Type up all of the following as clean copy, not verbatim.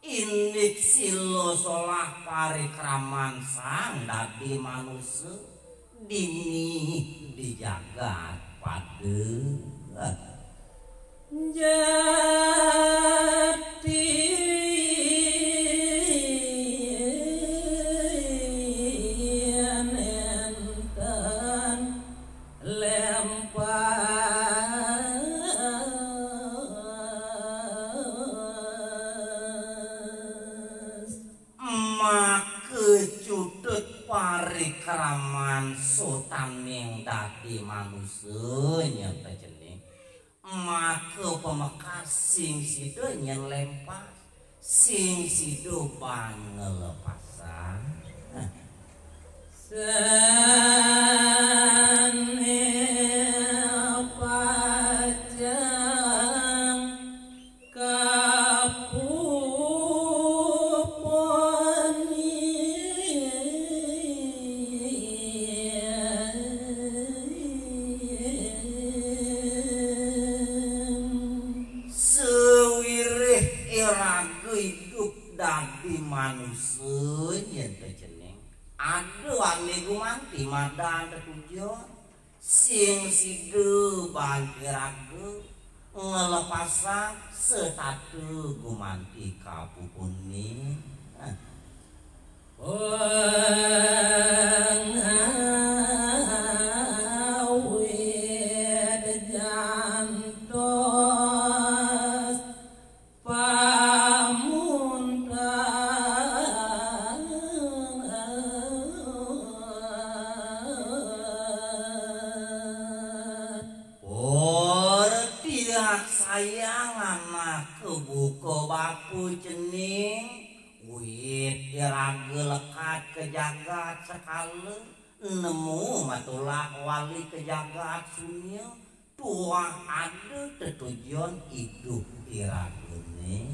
Indik silo solah parikraman sang dadi manusia dini dijagat pada jati enten lempar parikraman sotaning dadi manusia nyata jening maka pemekas sing sido nyelempas sing sido bangelepasan manusia terjeneng aduh wani gumanti madan tertujuan sing sidu bangkir aku ngelepasan setatu gumanti kapupuni sayang anak kebuka bapu jening wit diraga lekat ke jagat sekali nemu matulah wali ke jagat sunyi tua ada tertujuan hidup diraga nih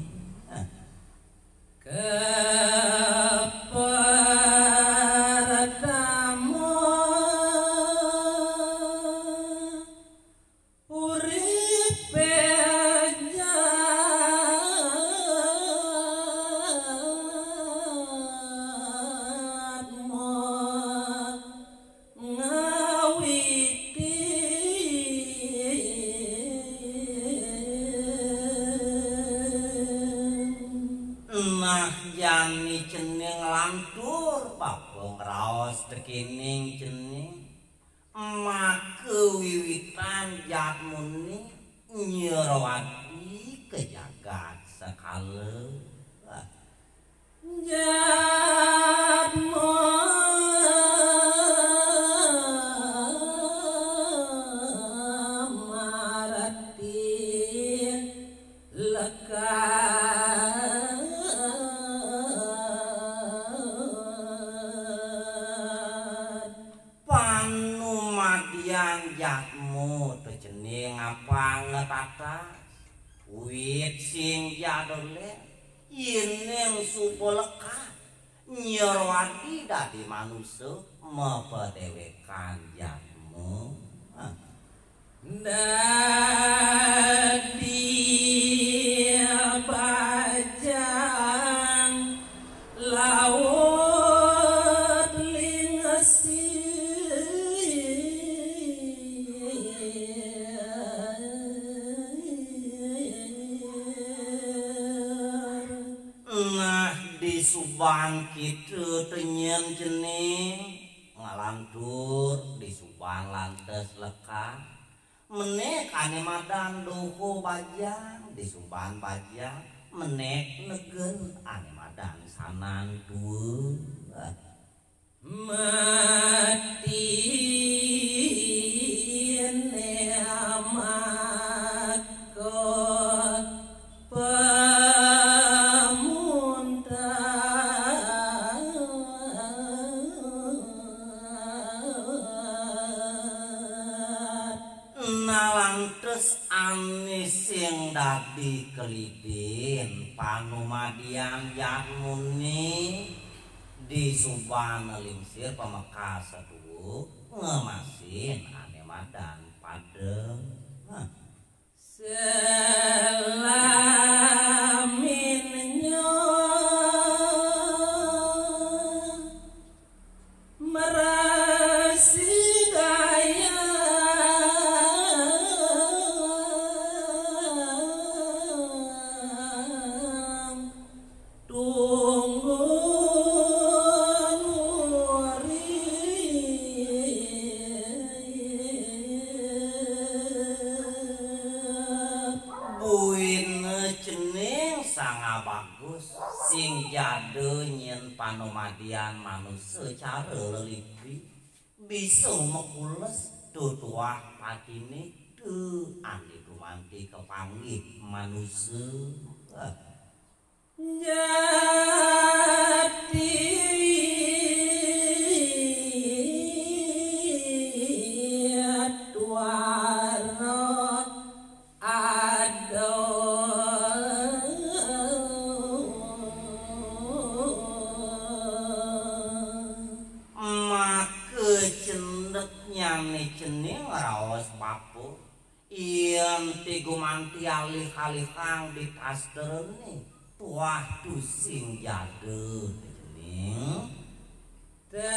jani cening lantur papung raos terkining cening maka wiwitan jatmuni nyerawati ke jagat sekala jatmu marati lekat jakmu terjening apa ngetata wit sing jadole ining supo lekat nyerwati dadi manusia mepedewekan jakmu dadi bajang laut lingesi subang kitu tenyen jening ngalantur batur disuban lantes lekang menek ane madan duku bajang disuban bajang menek negen ane madan sanan dueu mati neamakot nalantes anis sing dadi kelidin panumadian yatmuni disuban lingsir pamekas seduh ngemasin ane madan padeng selaminnya merasi daya sing jade nyen panumadian manusia cara lelipi bisa mekules tutuah patine tu andi dumanti kepanggih manusia jadi cening raos papu yen tigumanti alih-alihang di tasterene tuah dusing jade cening dan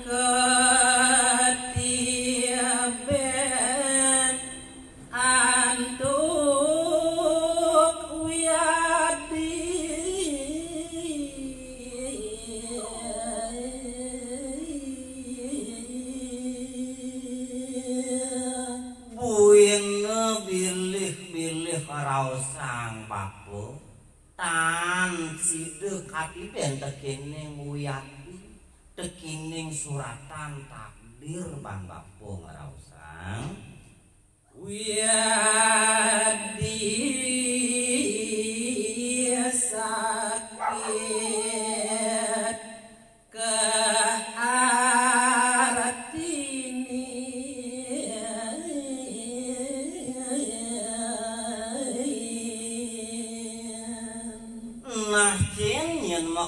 ketiaben antuk wiadi raosang papu tan sideu katiben tekening wiyadi tekening suratan takdir bang bapu ngaraosang wiyadi sakit ke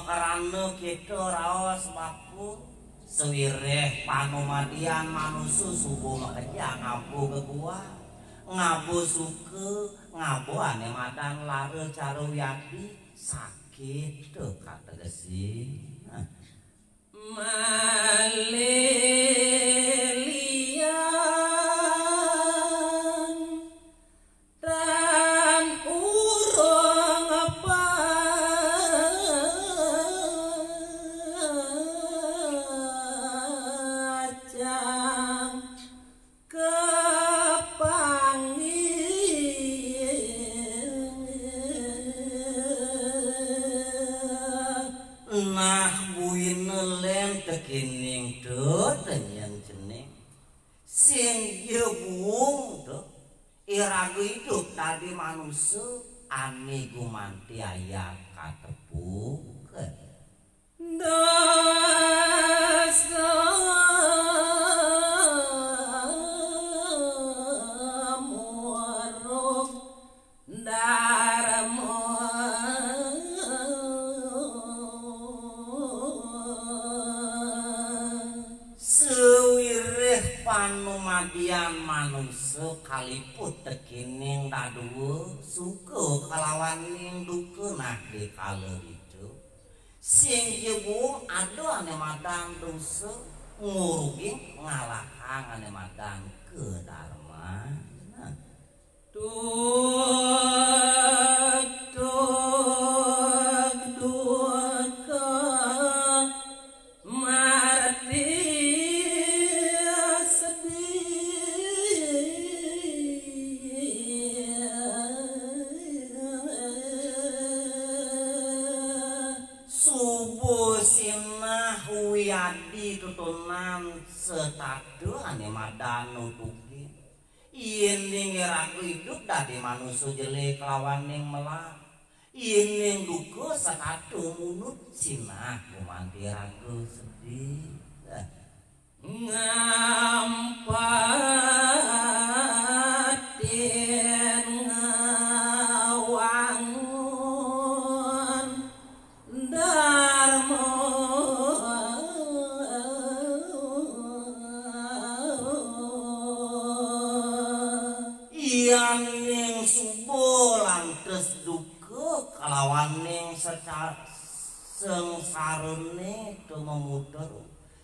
karena kita raos bapu sewireh panumadian manusia subuh makerja ngabu ke gua ngabu suke ngabu ane madan lare cara wiyadi sakit tuh kata gesi malelian dan urung apa tekening teu tenyen cening sing jebung teu iragu hidup tadi manusia ane gumanti aya katepukeun dosa muruk darmo panumadian manusia kaliput tekening dadueu suke kalawan ning dukeunah di kala itu sing jebung ado ane madang dosa ngurugi ngalahang ane madang ke dharma Sinah Wiyadi tutunan setadu ane madan nutugi yen ning ragu hidup dadi manusia jelek lawan ning melah yen ning duka setadu munut sinah gumanti ragu sedih ngampatin ngawangun darmo yang ning subuh lantes duka kalawan ning sengsarane tumumuter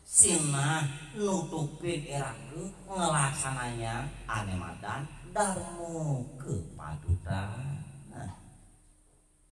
sinah nutupin eraku ngelaksananya ane madan darmo ke